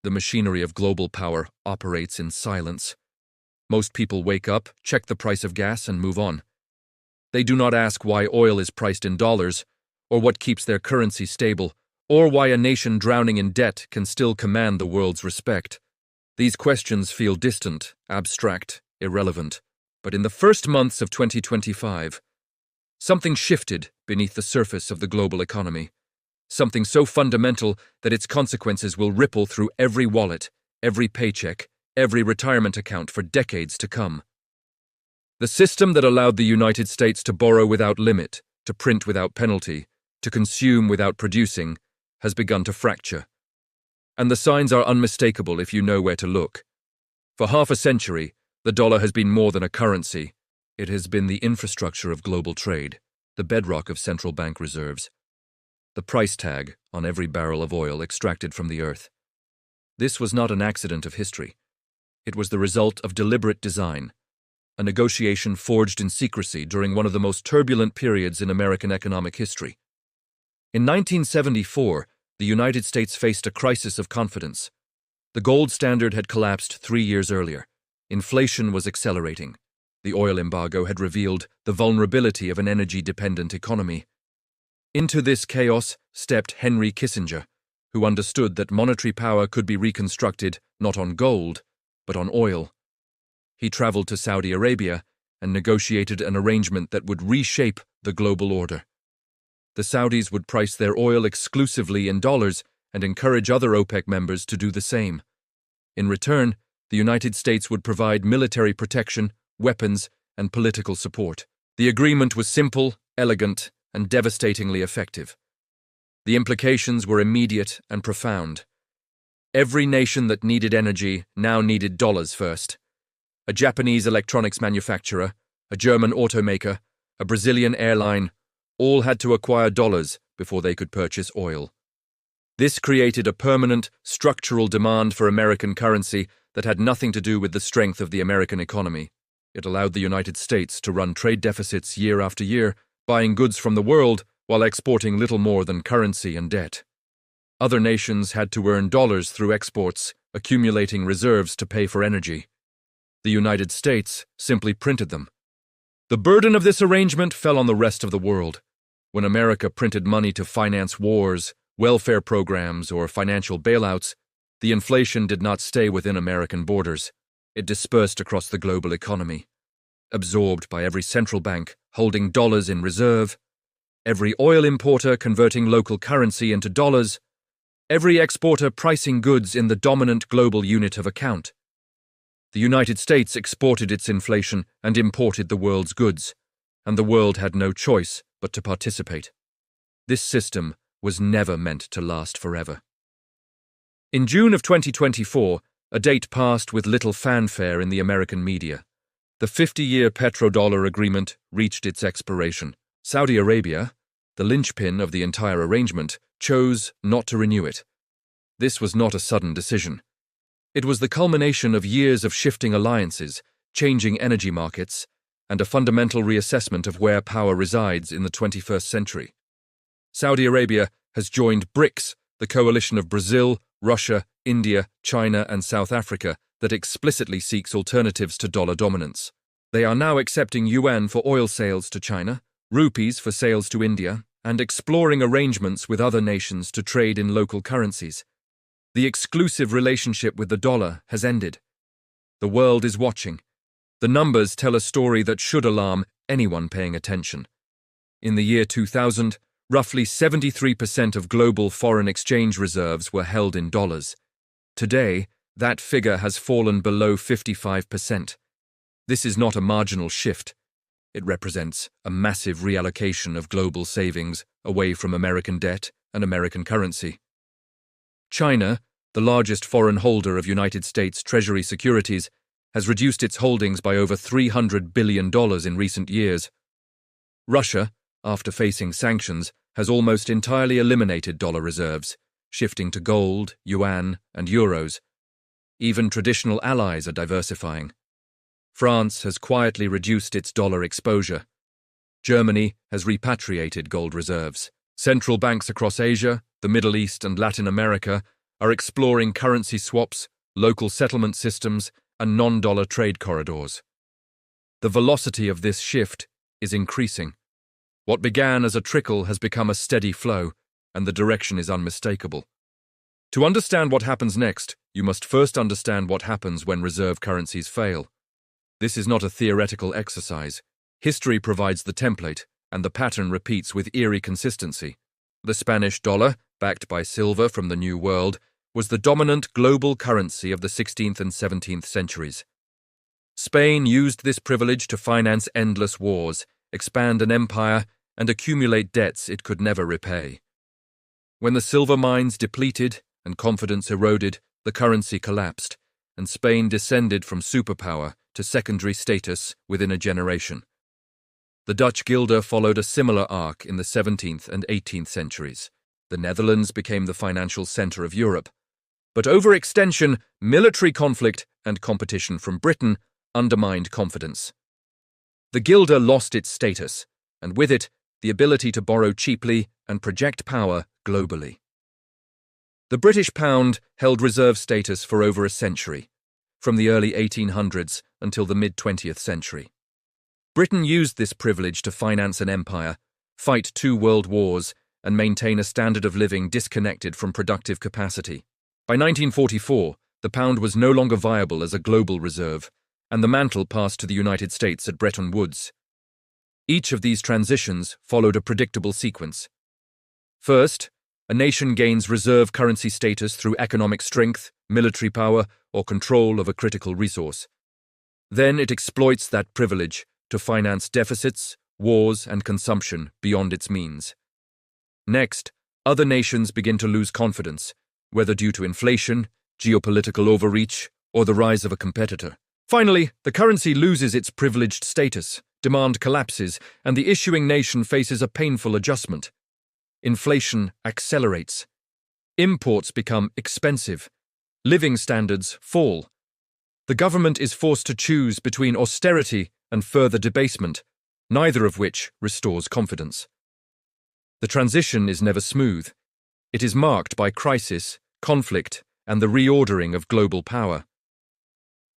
The machinery of global power operates in silence. Most people wake up, check the price of gas, and move on. They do not ask why oil is priced in dollars, or what keeps their currency stable, or why a nation drowning in debt can still command the world's respect. These questions feel distant, abstract, irrelevant. But in the first months of 2025, something shifted beneath the surface of the global economy. Something so fundamental that its consequences will ripple through every wallet, every paycheck, every retirement account for decades to come. The system that allowed the United States to borrow without limit, to print without penalty, to consume without producing, has begun to fracture. And the signs are unmistakable if you know where to look. For half a century, the dollar has been more than a currency. It has been the infrastructure of global trade, the bedrock of central bank reserves, the price tag on every barrel of oil extracted from the earth. This was not an accident of history. It was the result of deliberate design, a negotiation forged in secrecy during one of the most turbulent periods in American economic history. In 1974, the United States faced a crisis of confidence. The gold standard had collapsed 3 years earlier. Inflation was accelerating. The oil embargo had revealed the vulnerability of an energy-dependent economy. Into this chaos stepped Henry Kissinger, who understood that monetary power could be reconstructed not on gold, but on oil. He traveled to Saudi Arabia and negotiated an arrangement that would reshape the global order. The Saudis would price their oil exclusively in dollars and encourage other OPEC members to do the same. In return, the United States would provide military protection, weapons, and political support. The agreement was simple, elegant, and devastatingly effective. The implications were immediate and profound. Every nation that needed energy now needed dollars first. A Japanese electronics manufacturer, a German automaker, a Brazilian airline, all had to acquire dollars before they could purchase oil. This created a permanent, structural demand for American currency that had nothing to do with the strength of the American economy. It allowed the United States to run trade deficits year after year, buying goods from the world while exporting little more than currency and debt. Other nations had to earn dollars through exports, accumulating reserves to pay for energy. The United States simply printed them. The burden of this arrangement fell on the rest of the world. When America printed money to finance wars, welfare programs, or financial bailouts, the inflation did not stay within American borders. It dispersed across the global economy, absorbed by every central bank holding dollars in reserve, every oil importer converting local currency into dollars, every exporter pricing goods in the dominant global unit of account. The United States exported its inflation and imported the world's goods, and the world had no choice but to participate. This system was never meant to last forever. In June of 2024, a date passed with little fanfare in the American media. The 50-year Petrodollar agreement reached its expiration. Saudi Arabia, the linchpin of the entire arrangement, chose not to renew it. This was not a sudden decision. It was the culmination of years of shifting alliances, changing energy markets, and a fundamental reassessment of where power resides in the 21st century. Saudi Arabia has joined BRICS, the coalition of Brazil, Russia, India, China, and South Africa that explicitly seeks alternatives to dollar dominance. They are now accepting Yuan for oil sales to China, rupees for sales to India, and exploring arrangements with other nations to trade in local currencies. The exclusive relationship with the dollar has ended. The world is watching. The numbers tell a story that should alarm anyone paying attention. In the year 2000, roughly 73% of global foreign exchange reserves were held in dollars. Today, that figure has fallen below 55%. This is not a marginal shift. It represents a massive reallocation of global savings away from American debt and American currency. China, the largest foreign holder of United States Treasury securities, has reduced its holdings by over $300 billion in recent years. Russia, after facing sanctions, has almost entirely eliminated dollar reserves, shifting to gold, yuan, and euros. Even traditional allies are diversifying. France has quietly reduced its dollar exposure. Germany has repatriated gold reserves. Central banks across Asia, the Middle East, and Latin America are exploring currency swaps, local settlement systems, and non-dollar trade corridors. The velocity of this shift is increasing. What began as a trickle has become a steady flow, and the direction is unmistakable. To understand what happens next, you must first understand what happens when reserve currencies fail. This is not a theoretical exercise. History provides the template, and the pattern repeats with eerie consistency. The Spanish dollar, backed by silver from the New World, was the dominant global currency of the 16th and 17th centuries. Spain used this privilege to finance endless wars, expand an empire, and accumulate debts it could never repay. When the silver mines depleted and confidence eroded, the currency collapsed, and Spain descended from superpower to secondary status within a generation. The Dutch guilder followed a similar arc in the 17th and 18th centuries. The Netherlands became the financial center of Europe. But overextension, military conflict, and competition from Britain undermined confidence. The guilder lost its status, and with it, the ability to borrow cheaply and project power globally. The British pound held reserve status for over a century, from the early 1800s until the mid-20th century. Britain used this privilege to finance an empire, fight 2 world wars, and maintain a standard of living disconnected from productive capacity. By 1944, the pound was no longer viable as a global reserve, and the mantle passed to the United States at Bretton Woods. Each of these transitions followed a predictable sequence. First, a nation gains reserve currency status through economic strength, military power, or control of a critical resource. Then it exploits that privilege to finance deficits, wars, and consumption beyond its means. Next, other nations begin to lose confidence, whether due to inflation, geopolitical overreach, or the rise of a competitor. Finally, the currency loses its privileged status, demand collapses, and the issuing nation faces a painful adjustment. Inflation accelerates. Imports become expensive. Living standards fall. The government is forced to choose between austerity and further debasement, neither of which restores confidence. The transition is never smooth. It is marked by crisis, conflict, and the reordering of global power.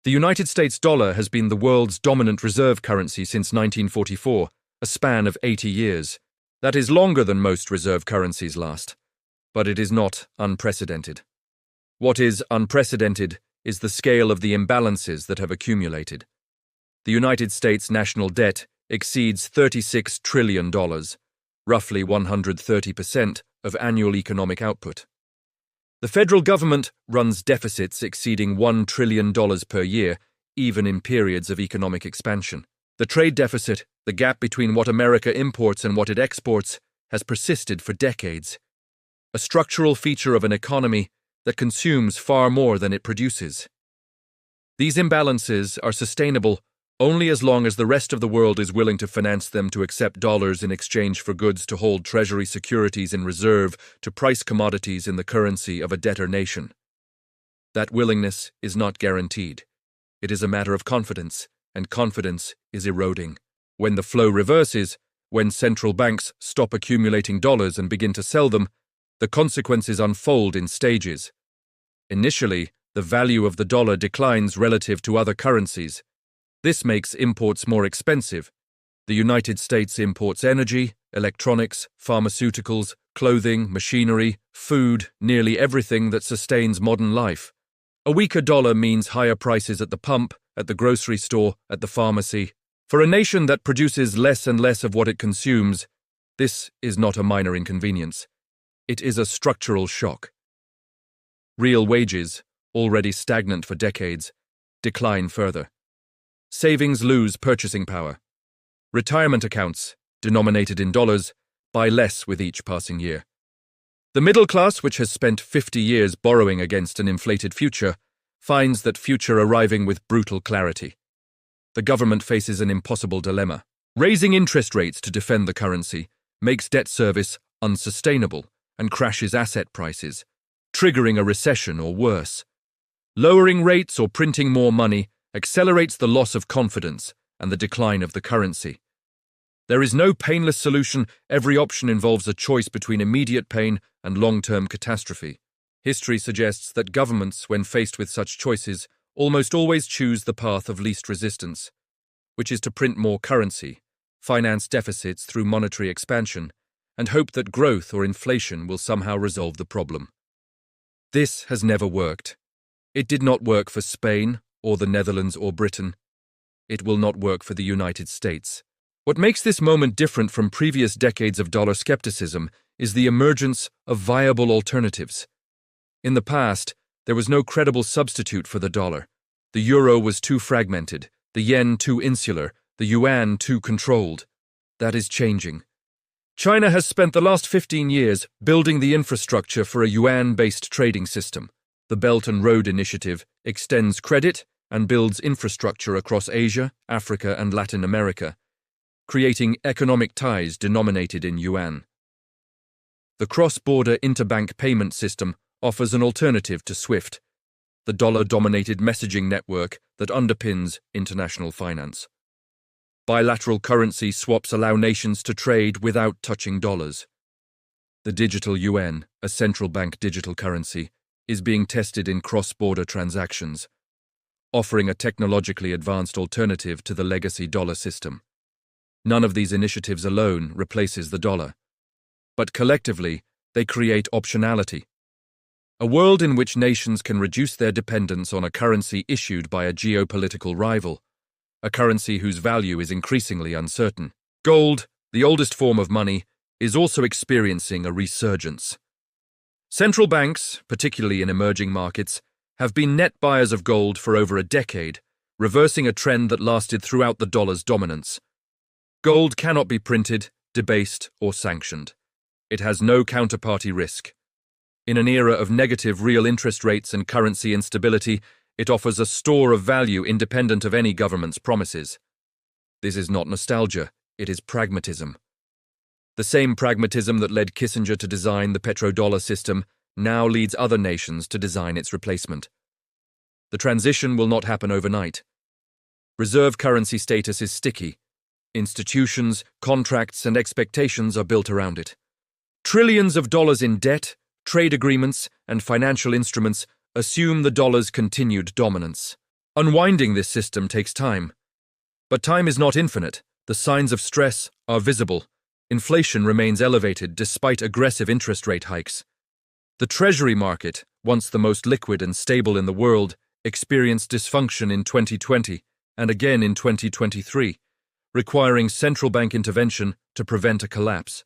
The United States dollar has been the world's dominant reserve currency since 1944, a span of 80 years. That is longer than most reserve currencies last, but it is not unprecedented. What is unprecedented is the scale of the imbalances that have accumulated. The United States national debt exceeds $36 trillion, roughly 130% of annual economic output. The federal government runs deficits exceeding $1 trillion per year, even in periods of economic expansion. The trade deficit, the gap between what America imports and what it exports, has persisted for decades. A structural feature of an economy that consumes far more than it produces. These imbalances are sustainable only as long as the rest of the world is willing to finance them, to accept dollars in exchange for goods, to hold treasury securities in reserve, to price commodities in the currency of a debtor nation. That willingness is not guaranteed. It is a matter of confidence, and confidence is eroding. When the flow reverses, when central banks stop accumulating dollars and begin to sell them, the consequences unfold in stages. Initially, the value of the dollar declines relative to other currencies. This makes imports more expensive. The United States imports energy, electronics, pharmaceuticals, clothing, machinery, food, nearly everything that sustains modern life. A weaker dollar means higher prices at the pump, at the grocery store, at the pharmacy. For a nation that produces less and less of what it consumes, this is not a minor inconvenience. It is a structural shock. Real wages, already stagnant for decades, decline further. Savings lose purchasing power. Retirement accounts, denominated in dollars, buy less with each passing year. The middle class, which has spent 50 years borrowing against an inflated future, finds that future arriving with brutal clarity. The government faces an impossible dilemma. Raising interest rates to defend the currency makes debt service unsustainable and crashes asset prices, triggering a recession or worse. Lowering rates or printing more money accelerates the loss of confidence and the decline of the currency. There is no painless solution. Every option involves a choice between immediate pain and long-term catastrophe. History suggests that governments, when faced with such choices, almost always choose the path of least resistance, which is to print more currency, finance deficits through monetary expansion, and hope that growth or inflation will somehow resolve the problem. This has never worked. It did not work for Spain, or the Netherlands or Britain. It will not work for the United States. What makes this moment different from previous decades of dollar skepticism is the emergence of viable alternatives. In the past, there was no credible substitute for the dollar. The euro was too fragmented, the yen too insular, the yuan too controlled. That is changing. China has spent the last 15 years building the infrastructure for a yuan-based trading system. The Belt and Road Initiative extends credit and builds infrastructure across Asia, Africa, and Latin America, creating economic ties denominated in yuan. The cross-border interbank payment system offers an alternative to SWIFT, the dollar-dominated messaging network that underpins international finance. Bilateral currency swaps allow nations to trade without touching dollars. The digital yuan, a central bank digital currency, is being tested in cross-border transactions, offering a technologically advanced alternative to the legacy dollar system. None of these initiatives alone replaces the dollar, but collectively they create optionality. A world in which nations can reduce their dependence on a currency issued by a geopolitical rival, a currency whose value is increasingly uncertain. Gold, the oldest form of money, is also experiencing a resurgence. Central banks, particularly in emerging markets, have been net buyers of gold for over a decade, reversing a trend that lasted throughout the dollar's dominance. Gold cannot be printed, debased, or sanctioned. It has no counterparty risk. In an era of negative real interest rates and currency instability, it offers a store of value independent of any government's promises. This is not nostalgia, it is pragmatism. The same pragmatism that led Kissinger to design the petrodollar system now leads other nations to design its replacement. The transition will not happen overnight. Reserve currency status is sticky. Institutions, contracts, and expectations are built around it. Trillions of dollars in debt, trade agreements, and financial instruments assume the dollar's continued dominance. Unwinding this system takes time. But time is not infinite. The signs of stress are visible. Inflation remains elevated despite aggressive interest rate hikes. The treasury market, once the most liquid and stable in the world, experienced dysfunction in 2020 and again in 2023, requiring central bank intervention to prevent a collapse.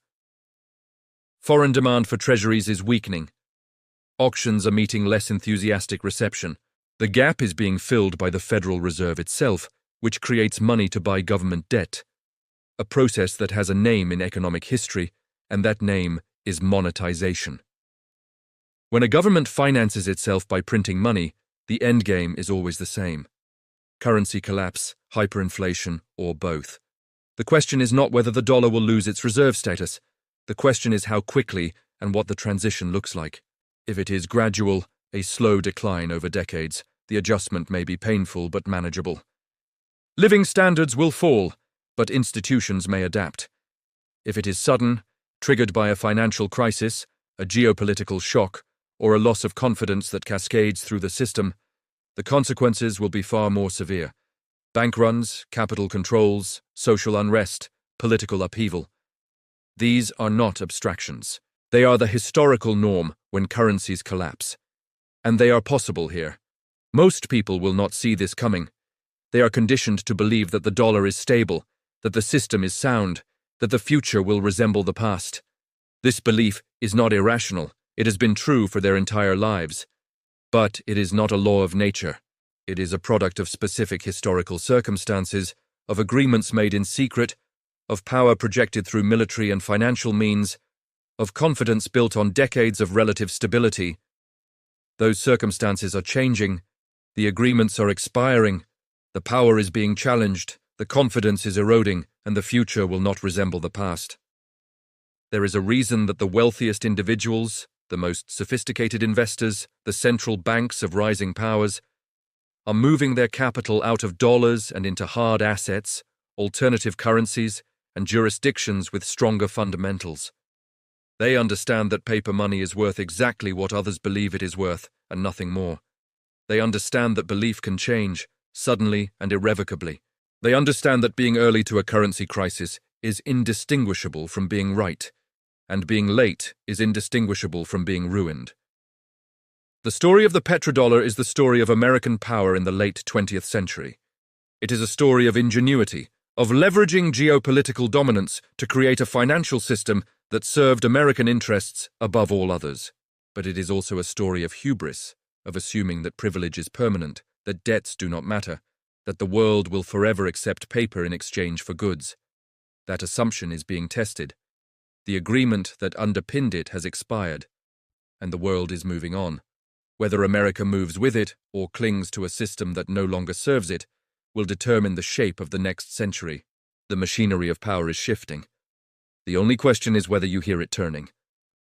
Foreign demand for treasuries is weakening. Auctions are meeting less enthusiastic reception. The gap is being filled by the Federal Reserve itself, which creates money to buy government debt, a process that has a name in economic history, and that name is monetization. When a government finances itself by printing money, the endgame is always the same: currency collapse, hyperinflation, or both. The question is not whether the dollar will lose its reserve status. The question is how quickly and what the transition looks like. If it is gradual, a slow decline over decades, the adjustment may be painful but manageable. Living standards will fall, but institutions may adapt. If it is sudden, triggered by a financial crisis, a geopolitical shock, or a loss of confidence that cascades through the system, the consequences will be far more severe. Bank runs, capital controls, social unrest, political upheaval. These are not abstractions. They are the historical norm when currencies collapse. And they are possible here. Most people will not see this coming. They are conditioned to believe that the dollar is stable, that the system is sound, that the future will resemble the past. This belief is not irrational. It has been true for their entire lives. But it is not a law of nature. It is a product of specific historical circumstances, of agreements made in secret, of power projected through military and financial means, of confidence built on decades of relative stability. Those circumstances are changing, the agreements are expiring, the power is being challenged, the confidence is eroding, and the future will not resemble the past. There is a reason that the wealthiest individuals, the most sophisticated investors, the central banks of rising powers, are moving their capital out of dollars and into hard assets, alternative currencies, and jurisdictions with stronger fundamentals. They understand that paper money is worth exactly what others believe it is worth, and nothing more. They understand that belief can change, suddenly and irrevocably. They understand that being early to a currency crisis is indistinguishable from being right, and being late is indistinguishable from being ruined. The story of the petrodollar is the story of American power in the late 20th century. It is a story of ingenuity, of leveraging geopolitical dominance to create a financial system that served American interests above all others. But it is also a story of hubris, of assuming that privilege is permanent, that debts do not matter, that the world will forever accept paper in exchange for goods. That assumption is being tested. The agreement that underpinned it has expired, and the world is moving on. Whether America moves with it or clings to a system that no longer serves it will determine the shape of the next century. The machinery of power is shifting. The only question is whether you hear it turning.